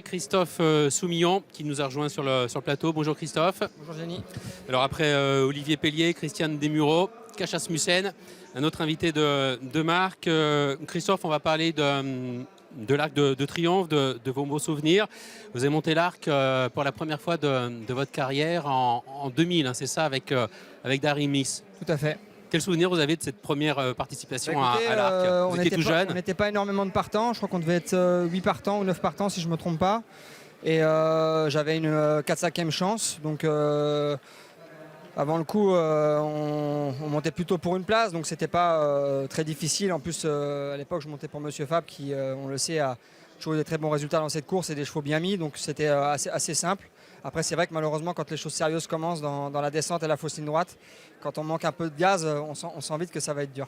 Christophe Soumillon qui nous a rejoint sur le plateau. Bonjour Christophe. Bonjour Jenny. Alors après Olivier Pellier, Christiane Desmureaux, Kash Asmussen, un autre invité de marque. Christophe, on va parler de l'Arc de Triomphe, de vos beaux souvenirs. Vous avez monté l'Arc pour la première fois de votre carrière en 2000, hein, c'est ça, avec Darry Miss. Tout à fait. Quel souvenir vous avez de cette première participation Écoutez, à l'Arc? Vous étiez tout jeune. On n'était pas énormément de partants. Je crois qu'on devait être 8 partants ou 9 partants si je ne me trompe pas. Et j'avais une 4/5e chance. Donc avant le coup, on montait plutôt pour une place. Donc c'était pas très difficile. En plus, à l'époque, je montais pour Monsieur Fab qui, on le sait, a toujours des très bons résultats dans cette course et des chevaux bien mis. Donc c'était assez simple. Après, c'est vrai que malheureusement, quand les choses sérieuses commencent dans la descente et la fausse ligne droite, quand on manque un peu de gaz, on sent vite que ça va être dur.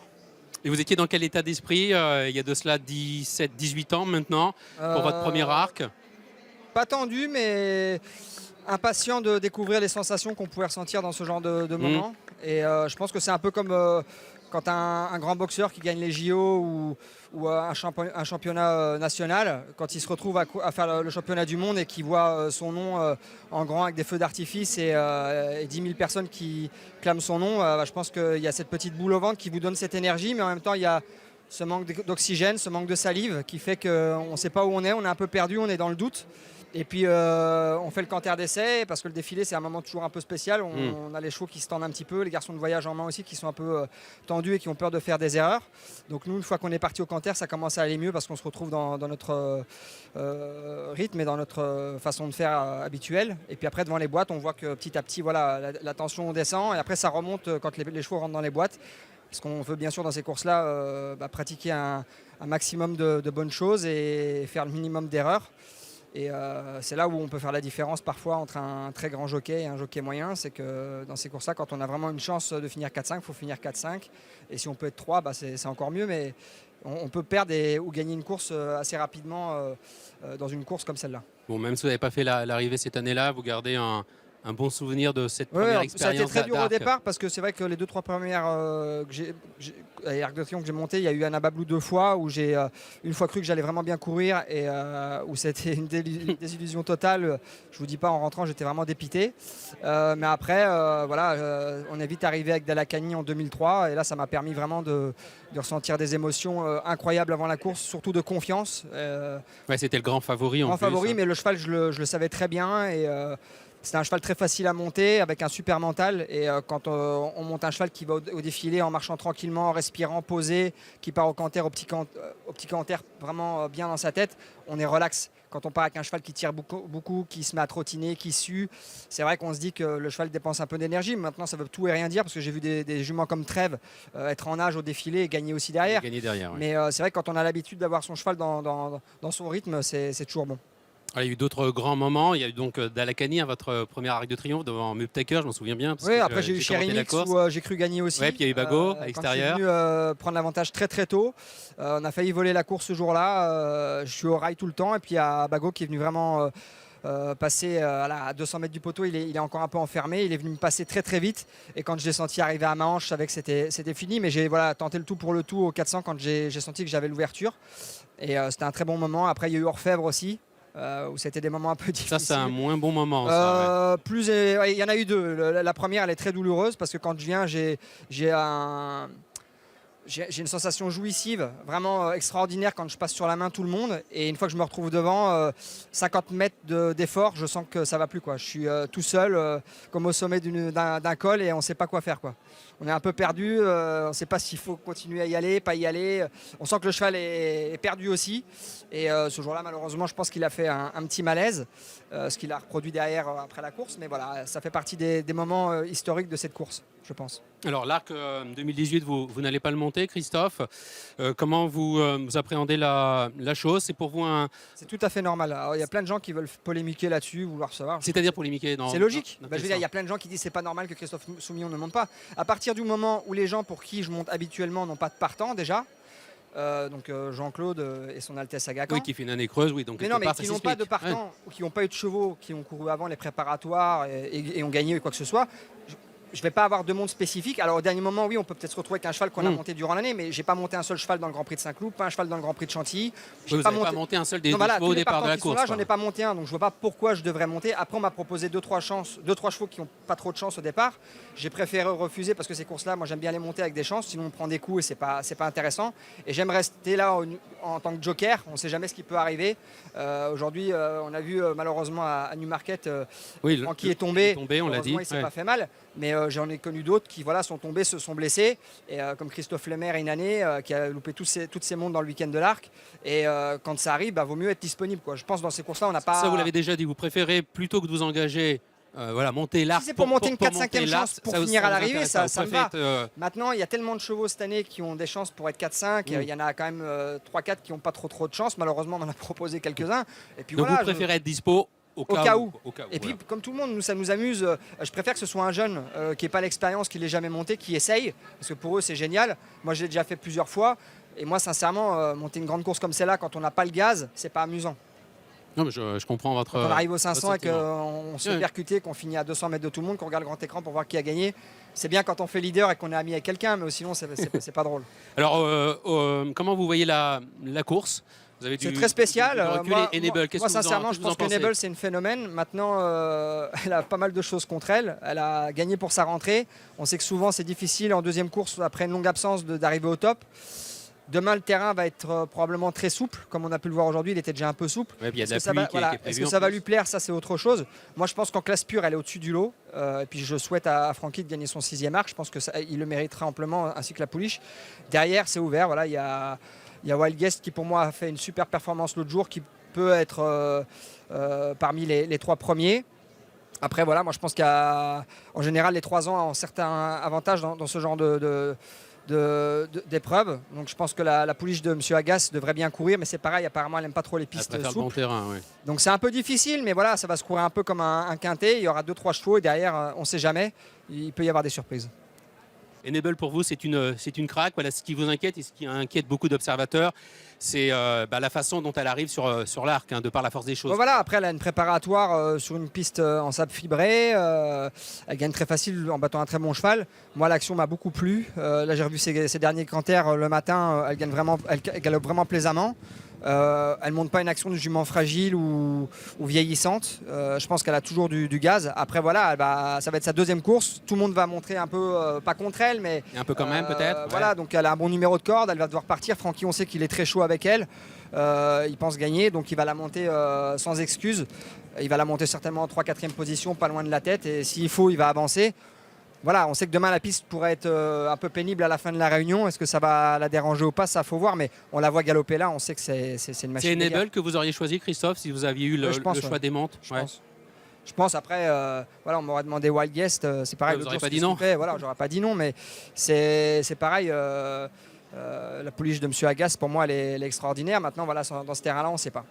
Et vous étiez dans quel état d'esprit il y a de cela 17-18 ans maintenant pour votre premier Arc? Pas tendu, mais impatient de découvrir les sensations qu'on pouvait ressentir dans ce genre de moment. Et je pense que c'est un peu comme quand un grand boxeur qui gagne les JO ou un championnat national, quand il se retrouve à faire le championnat du monde et qu'il voit son nom en grand avec des feux d'artifice et 10 000 personnes qui clament son nom, je pense qu'il y a cette petite boule au ventre qui vous donne cette énergie, mais en même temps il y a ce manque d'oxygène, ce manque de salive qui fait qu'on ne sait pas où on est un peu perdu, on est dans le doute. Et puis on fait le canter d'essai parce que le défilé c'est un moment toujours un peu spécial. On a les chevaux qui se tendent un petit peu, les garçons de voyage en main aussi qui sont un peu tendus et qui ont peur de faire des erreurs. Donc nous, une fois qu'on est parti au canter, ça commence à aller mieux parce qu'on se retrouve dans notre rythme et dans notre façon de faire habituelle. Et puis après devant les boîtes, on voit que petit à petit voilà, la tension descend et après ça remonte quand les chevaux rentrent dans les boîtes. Parce qu'on veut bien sûr dans ces courses-là pratiquer un maximum de bonnes choses et faire le minimum d'erreurs. Et c'est là où on peut faire la différence parfois entre un très grand jockey et un jockey moyen. C'est que dans ces courses-là, quand on a vraiment une chance de finir 4-5, il faut finir 4-5. Et si on peut être 3, c'est encore mieux. Mais on peut perdre ou gagner une course assez rapidement dans une course comme celle-là. Bon, même si vous n'avez pas fait l'arrivée cette année-là, vous gardez un bon souvenir de cette première expérience. Ça a été très dur au départ parce que c'est vrai que les 2-3 premières Arc de Triomphe que j'ai monté, il y a eu un Abablou 2 fois où j'ai une fois cru que j'allais vraiment bien courir et où c'était une désillusion totale. Je vous dis pas, en rentrant j'étais vraiment dépité. Mais après on est vite arrivé avec Dalakani en 2003 et là ça m'a permis vraiment de ressentir des émotions incroyables avant la course, surtout de confiance. Ouais, c'était le grand favori en plus. Grand favori, mais le cheval je le savais très bien et c'est un cheval très facile à monter avec un super mental et quand on monte un cheval qui va au défilé en marchant tranquillement, en respirant, posé, qui part au canter, au petit canter vraiment bien dans sa tête, on est relax. Quand on part avec un cheval qui tire beaucoup, qui se met à trottiner, qui sue, c'est vrai qu'on se dit que le cheval dépense un peu d'énergie. Maintenant, ça veut tout et rien dire parce que j'ai vu des juments comme Trèves être en âge au défilé et gagner aussi derrière. Gagner derrière, ouais. Mais c'est vrai que quand on a l'habitude d'avoir son cheval dans son rythme, c'est toujours bon. Alors, il y a eu d'autres grands moments. Il y a eu donc Dalakani, votre premier Arc de Triomphe devant Muptaker, je m'en souviens bien. Oui, après j'ai eu Sherry Mix où j'ai cru gagner aussi. Oui, puis il y a eu Bago à l'extérieur. Quand je suis venu prendre l'avantage très tôt, on a failli voler la course ce jour-là. Je suis au rail tout le temps et puis il y a Bago qui est venu vraiment passer à 200 mètres du poteau. Il est encore un peu enfermé. Il est venu me passer très vite et quand je l'ai senti arriver à ma hanche, je savais que c'était fini. Mais j'ai tenté le tout pour le tout au 400 quand j'ai senti que j'avais l'ouverture. Et c'était un très bon moment. Après il y a eu Orfèvre aussi. Où c'était des moments un peu difficiles. Ça, c'est un moins bon moment. Il y en a eu deux. La première, elle est très douloureuse parce que quand je viens, j'ai une sensation jouissive, vraiment extraordinaire quand je passe sur la main tout le monde. Et une fois que je me retrouve devant, 50 mètres d'effort, je sens que ça va plus. Je suis tout seul, comme au sommet d'un col et on ne sait pas quoi faire. On est un peu perdu, on ne sait pas s'il faut continuer à y aller, pas y aller. On sent que le cheval est perdu aussi. Et ce jour-là, malheureusement, je pense qu'il a fait un petit malaise, ce qu'il a reproduit derrière après la course. Mais voilà, ça fait partie des moments historiques de cette course, je pense. Alors l'Arc 2018, vous n'allez pas le monter, Christophe. Comment vous appréhendez la chose? C'est pour vous C'est tout à fait normal. Alors, il y a plein de gens qui veulent polémiquer là-dessus, vouloir savoir. C'est-à-dire polémiquer C'est logique. Je veux dire, il y a plein de gens qui disent c'est pas normal que Christophe Soumillon ne monte pas. À partir du moment où les gens pour qui je monte habituellement n'ont pas de partant déjà, donc Jean-Claude et son Altesse Aga Khan. Oui, qui fait une année creuse, oui. Donc mais non, mais qui n'ont pas de partant ou qui n'ont pas eu de chevaux, qui ont couru avant les préparatoires et ont gagné quoi que ce soit. je ne vais pas avoir de monte spécifique. Alors au dernier moment, oui, on peut peut-être se retrouver avec un cheval qu'on a monté durant l'année, mais j'ai pas monté un seul cheval dans le Grand Prix de Saint-Cloud, pas un cheval dans le Grand Prix de Chantilly. Vous n'avez pas monté un seul des Non, voilà, chevaux tous au les départ de partants la qui sont course. là, j'en ai pas monté un, donc je vois pas pourquoi je devrais monter. Après, on m'a proposé deux trois chevaux qui n'ont pas trop de chance au départ. J'ai préféré refuser parce que ces courses-là, moi j'aime bien les monter avec des chances, sinon on prend des coups et c'est pas intéressant. Et j'aime rester là en tant que joker. On ne sait jamais ce qui peut arriver. Aujourd'hui, on a vu malheureusement à Newmarket, Francky est tombé. On l'a dit. Il s'est pas fait mal, mais j'en ai connu d'autres qui voilà, sont tombés, se sont blessés. Et comme Christophe Lemaire une année, qui a loupé toutes ses montes dans le week-end de l'Arc. Et quand ça arrive, vaut mieux être disponible, quoi. Je pense que dans ces courses-là, on n'a pas. Ça, vous l'avez déjà dit. Vous préférez plutôt que de vous engager. Monter l'Arc. Si c'est pour monter une 4-5e chance pour finir à l'arrivée, ça me va. Maintenant, il y a tellement de chevaux cette année qui ont des chances pour être 4-5. Il y en a quand même 3-4 qui n'ont pas trop de chance. Malheureusement, on en a proposé quelques-uns. Et puis donc voilà, vous préférez être dispo au cas où. Et puis, comme tout le monde, ça nous amuse. Je préfère que ce soit un jeune qui n'ait pas l'expérience, qui ne l'ait jamais monté, qui essaye. Parce que pour eux, c'est génial. Moi, je l'ai déjà fait plusieurs fois. Et moi, sincèrement, monter une grande course comme celle-là, quand on n'a pas le gaz, c'est pas amusant. Non, mais je comprends votre. Quand on arrive au 500 et qu'on se fait percuter, qu'on finit à 200 mètres de tout le monde, qu'on regarde le grand écran pour voir qui a gagné, c'est bien quand on fait leader et qu'on est ami avec quelqu'un, mais sinon, c'est pas drôle. Alors, comment vous voyez la course? C'est très spécial. Moi, sincèrement, je pense que Nebel, c'est une phénomène. Maintenant, elle a pas mal de choses contre elle. Elle a gagné pour sa rentrée. On sait que souvent, c'est difficile en deuxième course, après une longue absence, d'arriver au top. Demain, le terrain va être probablement très souple, comme on a pu le voir aujourd'hui. Il était déjà un peu souple. Ouais, est-ce que ça va lui plaire? Ça, c'est autre chose. Moi, je pense qu'en classe pure, elle est au-dessus du lot. Et puis, je souhaite à Francky de gagner son 6e arc. Je pense qu'il le méritera amplement, ainsi que la pouliche. Derrière, c'est ouvert. Voilà, il y a Wild Guest qui, pour moi, a fait une super performance l'autre jour, qui peut être parmi les 3 premiers. Après, voilà, moi, je pense qu'en général, les 3 ans ont certains avantages dans ce genre d'épreuve. Donc je pense que la pouliche de M. Agas devrait bien courir, mais c'est pareil, apparemment elle n'aime pas trop les pistes souples. Le bon terrain, ouais. Donc c'est un peu difficile, mais voilà, ça va se courir un peu comme un quintet. Il y aura 2-3 chevaux et derrière, on ne sait jamais, il peut y avoir des surprises. Enable pour vous, c'est une craque. Voilà, ce qui vous inquiète et ce qui inquiète beaucoup d'observateurs, c'est la façon dont elle arrive sur l'arc, de par la force des choses. Voilà, après elle a une préparatoire sur une piste en sable fibré. Elle gagne très facile en battant un très bon cheval. Moi, l'action m'a beaucoup plu. Là, j'ai revu ses derniers canters le matin. Elle galope vraiment plaisamment. Elle ne monte pas une action de jument fragile ou vieillissante. Je pense qu'elle a toujours du gaz. Après, voilà, ça va être sa 2e course. Tout le monde va montrer un peu, pas contre elle, mais un peu quand même peut-être. Voilà, donc elle a un bon numéro de corde. Elle va devoir partir. Francky, on sait qu'il est très chaud avec elle. Il pense gagner, donc il va la monter sans excuse. Il va la monter certainement en 3-4e position, pas loin de la tête. Et s'il faut, il va avancer. Voilà, on sait que demain la piste pourrait être un peu pénible à la fin de la réunion. Est-ce que ça va la déranger ou pas? Ça, faut voir, mais on la voit galoper là. On sait que c'est une machine. C'est Enable que vous auriez choisi, Christophe, si vous aviez eu le choix des montes. Je pense. Après, voilà, on m'aurait demandé Wild Guest. C'est pareil. Vous n'aurez pas dit non. Voilà, j'aurais pas dit non, mais c'est pareil. La pouliche de M. Agas, pour moi, elle est extraordinaire. Maintenant, voilà, dans ce terrain-là, on ne sait pas.